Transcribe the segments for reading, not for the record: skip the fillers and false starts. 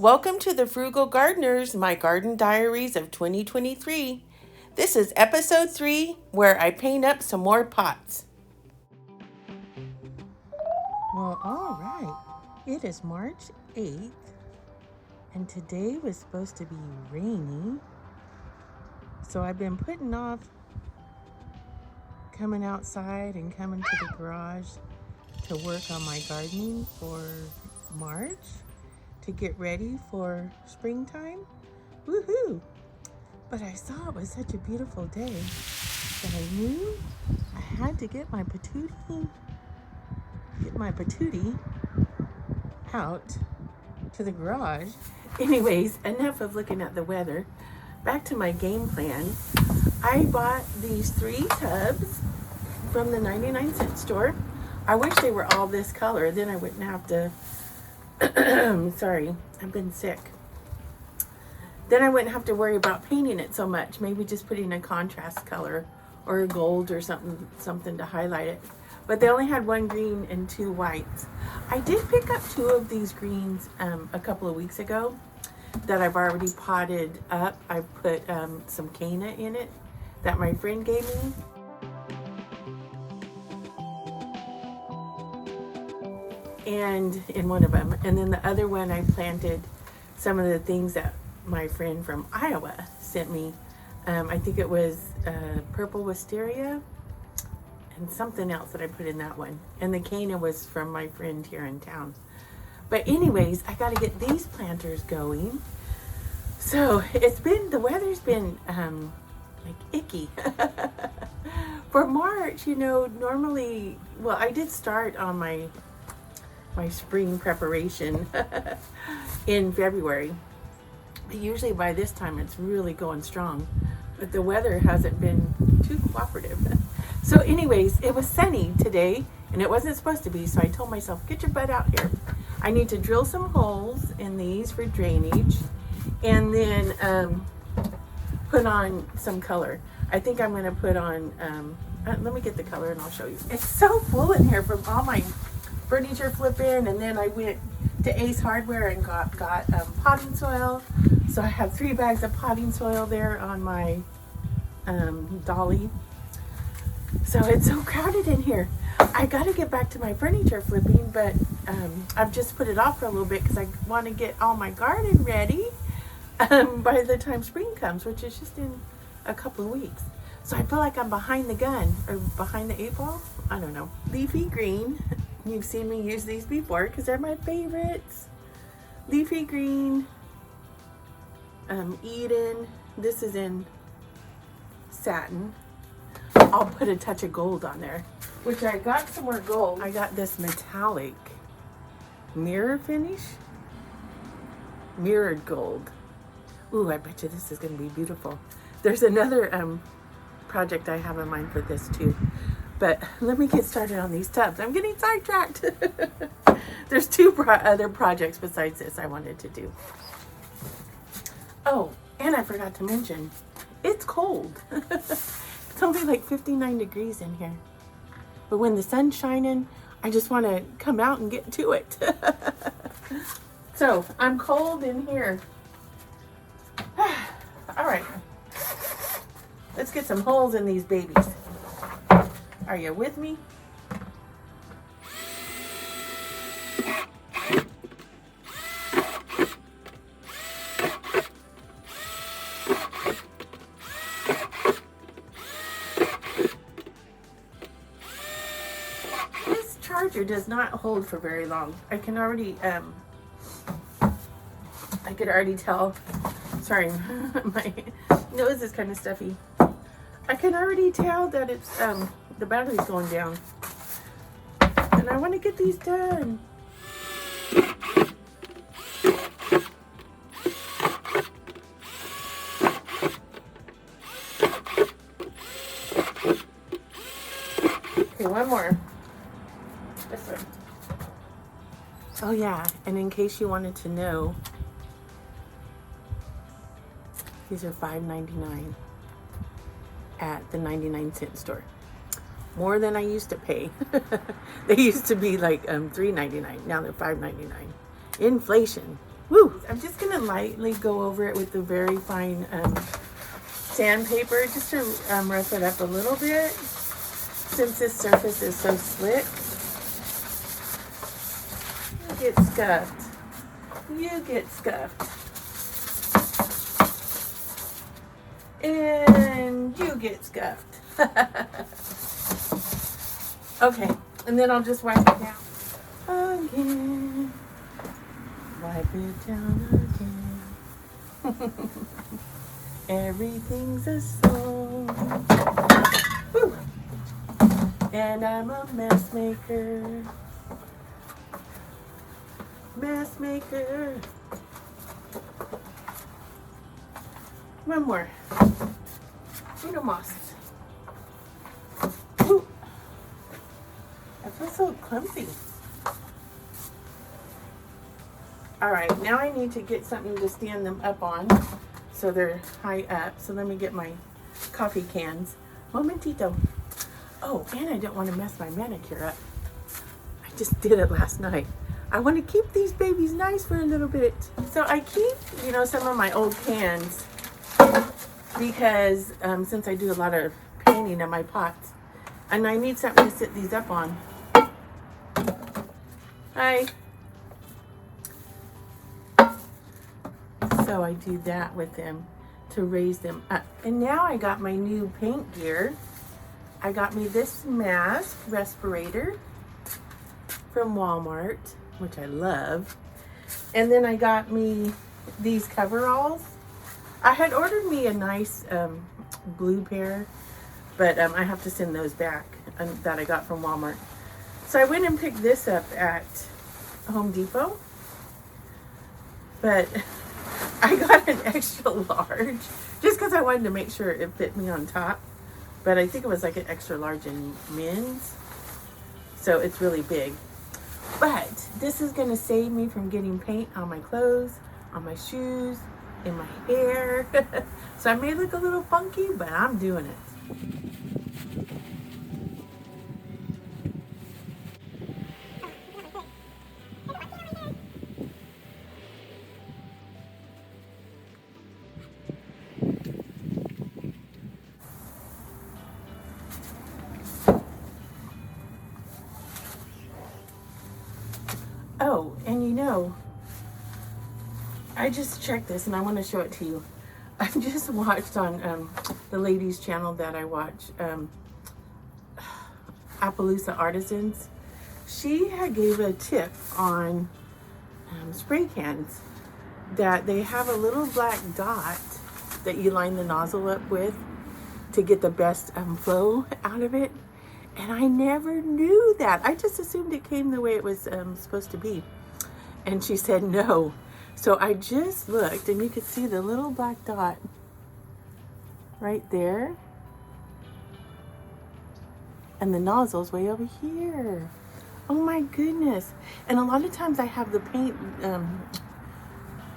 Welcome to the Frugal Gardeners, my garden diaries of 2023. This is episode 3, where I paint up some more pots. Well, all right. It is March 8th, and today was supposed to be rainy. So I've been putting off coming outside and coming to the garage to work on my gardening for March, to get ready for springtime. Woohoo! But I saw it was such a beautiful day that I knew I had to get my patootie out to the garage. Anyways, enough of looking at the weather. Back to my game plan. I bought these 3 tubs from the 99-cent store. I wish they were all this color, then I wouldn't have to sorry, I've been sick. Then I wouldn't have to worry about painting it so much. Maybe just putting a contrast color or a gold or something to highlight it. But they only had 1 green and 2 whites. I did pick up 2 of these greens a couple of weeks ago that I've already potted up. I put some canna in it that my friend gave me. And in one of them, and then the other one I planted some of the things that my friend from Iowa sent me. I think it was purple wisteria and something else that I put in that one, and the canna was from my friend here in town. But anyways, I got to get these planters going. So the weather's been like icky for March. Normally, well, I did start on my spring preparation in February. But usually by this time it's really going strong, but the weather hasn't been too cooperative. So anyways, it was sunny today and it wasn't supposed to be, so I told myself, get your butt out here. I need to drill some holes in these for drainage and then put on some color. I think I'm going to put on let me get the color and I'll show you. It's so full in here from all my furniture flipping, and then I went to Ace Hardware and got potting soil. So I have 3 bags of potting soil there on my dolly. So it's so crowded in here. I got to get back to my furniture flipping, but I've just put it off for a little bit because I want to get all my garden ready by the time spring comes, which is just in a couple of weeks. So I feel like I'm behind the gun, or behind the 8 ball. I don't know. Leafy green. You've seen me use these before because they're my favorites. Leafy green, Eden. This is in satin. I'll put a touch of gold on there, which I got some more gold. I got this metallic mirror finish, mirrored gold. Ooh, I bet you this is going to be beautiful. There's another project I have in mind for this too. But let me get started on these tubs. I'm getting sidetracked. There's 2 other projects besides this I wanted to do. Oh, and I forgot to mention, it's cold. It's only like 59 degrees in here. But when the sun's shining, I just want to come out and get to it. So I'm cold in here. All right. Let's get some holes in these babies. Are you with me? This charger does not hold for very long. I can already I could already tell. Sorry, my nose is kind of stuffy. I can already tell that it's the battery's going down, and I want to get these done. Okay, one more. This one. Oh yeah, and in case you wanted to know, these are $5.99 at the 99-cent store. More than I used to pay. They used to be like $3.99. Now they're $5.99. Inflation. Woo! I'm just gonna lightly go over it with the very fine sandpaper just to rough it up a little bit, since this surface is so slick. You get scuffed. You get scuffed. And you get scuffed. Okay, and then I'll just wipe it down again. Wipe it down again. Everything's a song. Woo. And I'm a mess maker. Mess maker. One more. Little moss. Ooh. I feel so clumsy. Alright, now I need to get something to stand them up on so they're high up. So let me get my coffee cans. Momentito. Oh, and I don't want to mess my manicure up. I just did it last night. I want to keep these babies nice for a little bit. So I keep, some of my old cans because since I do a lot of painting in my pots, and I need something to sit these up on. Hi. So I do that with them to raise them up. And now I got my new paint gear. I got me this mask respirator from Walmart, which I love. And then I got me these coveralls. I had ordered me a nice blue pair, but I have to send those back that I got from Walmart. So I went and picked this up at Home Depot, but I got an extra large just because I wanted to make sure it fit me on top. But I think it was like an extra large in men's, so it's really big. But this is going to save me from getting paint on my clothes, on my shoes, in my hair. So I may look a little funky, but I'm doing it. Oh, and I just checked this and I want to show it to you. I just watched on the ladies' channel that I watch, Appaloosa Artisans. She had gave a tip on spray cans that they have a little black dot that you line the nozzle up with to get the best flow out of it. And I never knew that. I just assumed it came the way it was supposed to be. And she said no. So I just looked and you could see the little black dot right there. And the nozzle's way over here. Oh my goodness. And a lot of times I have the paint,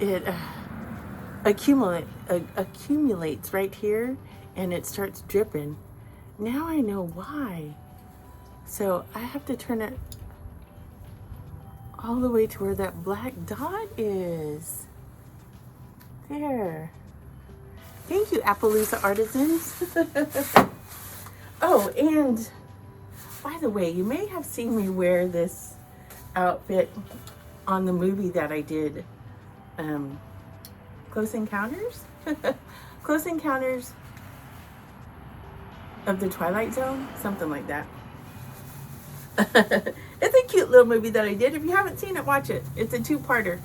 it accumulates right here and it starts dripping. Now I know why. So I have to turn it all the way to where that black dot is. There. Thank you, Appaloosa Artisans. Oh, and by the way, you may have seen me wear this outfit on the movie that I did, Close Encounters? Close Encounters of the Twilight Zone? Something like that. It's a cute little movie that I did. If you haven't seen it, watch it. It's a two-parter.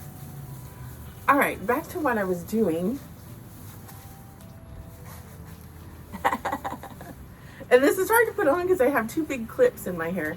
All right, back to what I was doing. And this is hard to put on because I have two big clips in my hair.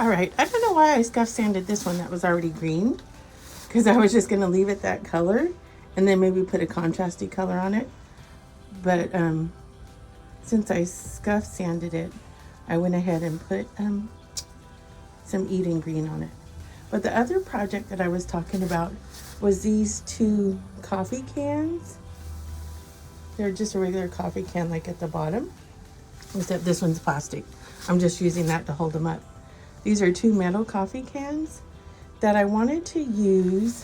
All right, I don't know why I scuff sanded this one that was already green, because I was just going to leave it that color and then maybe put a contrasty color on it. But since I scuff sanded it, I went ahead and put some Eden green on it. But the other project that I was talking about was these 2 coffee cans. They're just a regular coffee can like at the bottom, except this one's plastic. I'm just using that to hold them up. These are 2 metal coffee cans that I wanted to use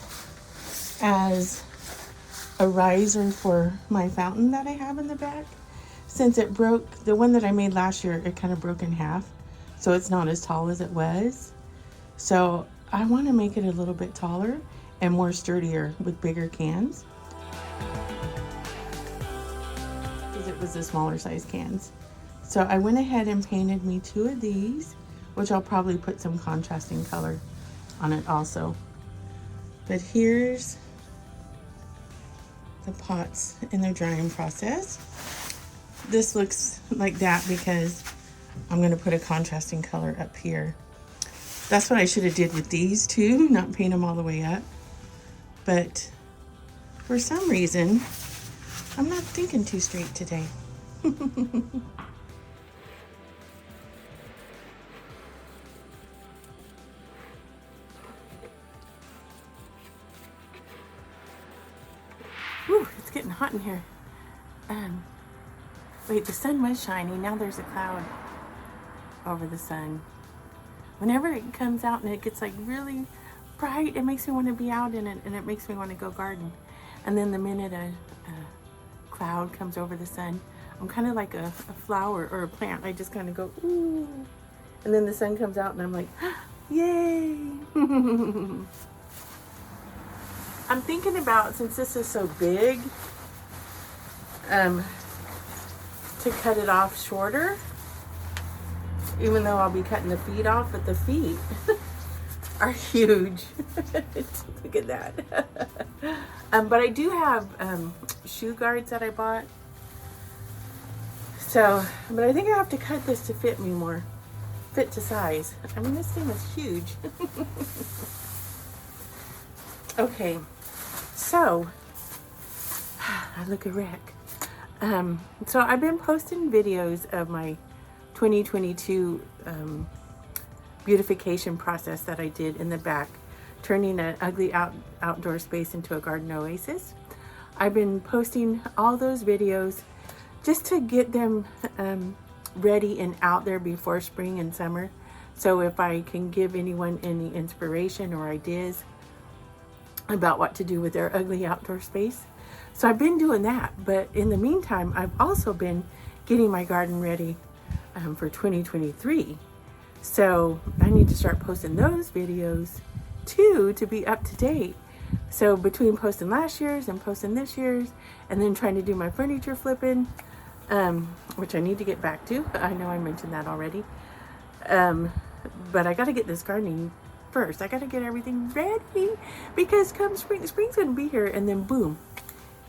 as a riser for my fountain that I have in the back. Since it broke, the one that I made last year, it kind of broke in half, so it's not as tall as it was. So I want to make it a little bit taller and more sturdier with bigger cans, because it was the smaller size cans. So I went ahead and painted me 2 of these, which I'll probably put some contrasting color on it also. But here's the pots in their drying process. This looks like that because I'm going to put a contrasting color up here. That's what I should have did with these too, not paint them all the way up. But for some reason, I'm not thinking too straight today. Whew, it's getting hot in here. Wait, the sun was shining. Now there's a cloud over the sun. Whenever it comes out and it gets like really bright, it makes me want to be out in it, and it makes me want to go garden. And then the minute a cloud comes over the sun, I'm kind of like a flower or a plant. I just kind of go, ooh. And then the sun comes out and I'm like, yay. I'm thinking about, since this is so big, to cut it off shorter, even though I'll be cutting the feet off, but the feet are huge. Look at that. But I do have shoe guards that I bought. So, but I think I have to cut this to fit me more, fit to size. I mean, this thing is huge. Okay, so I look a wreck. So I've been posting videos of my 2022 beautification process that I did in the back, turning an ugly outdoor space into a garden oasis. I've been posting all those videos just to get them ready and out there before spring and summer. So if I can give anyone any inspiration or ideas about what to do with their ugly outdoor space. So I've been doing that, but in the meantime, I've also been getting my garden ready for 2023. So I need to start posting those videos too to be up to date. So between posting last year's and posting this year's, and then trying to do my furniture flipping, which I need to get back to. I know I mentioned that already. But I got to get this gardening first. I got to get everything ready, because come spring's going to be here, and then boom.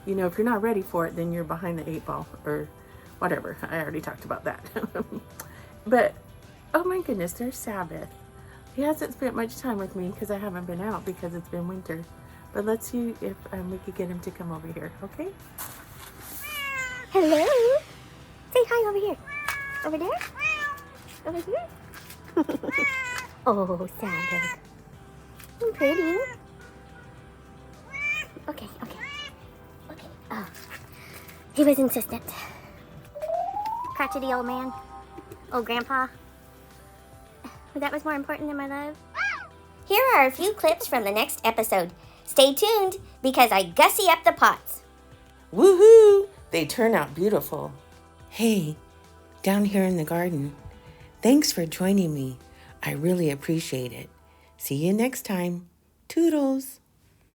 You know, if you're not ready for it, then you're behind the 8 ball or whatever. I already talked about that. But, oh my goodness, there's Sabbath. He hasn't spent much time with me because I haven't been out because it's been winter. But let's see if we could get him to come over here, okay? Hello. Say hi over here. Over there? Over here? Oh, Sabbath. I'm pretty. Okay. Oh, he was insistent. Crotchety old man. Old grandpa. That was more important than my love. Here are a few clips from the next episode. Stay tuned, because I gussy up the pots. Woohoo! They turn out beautiful. Hey, down here in the garden, thanks for joining me. I really appreciate it. See you next time. Toodles!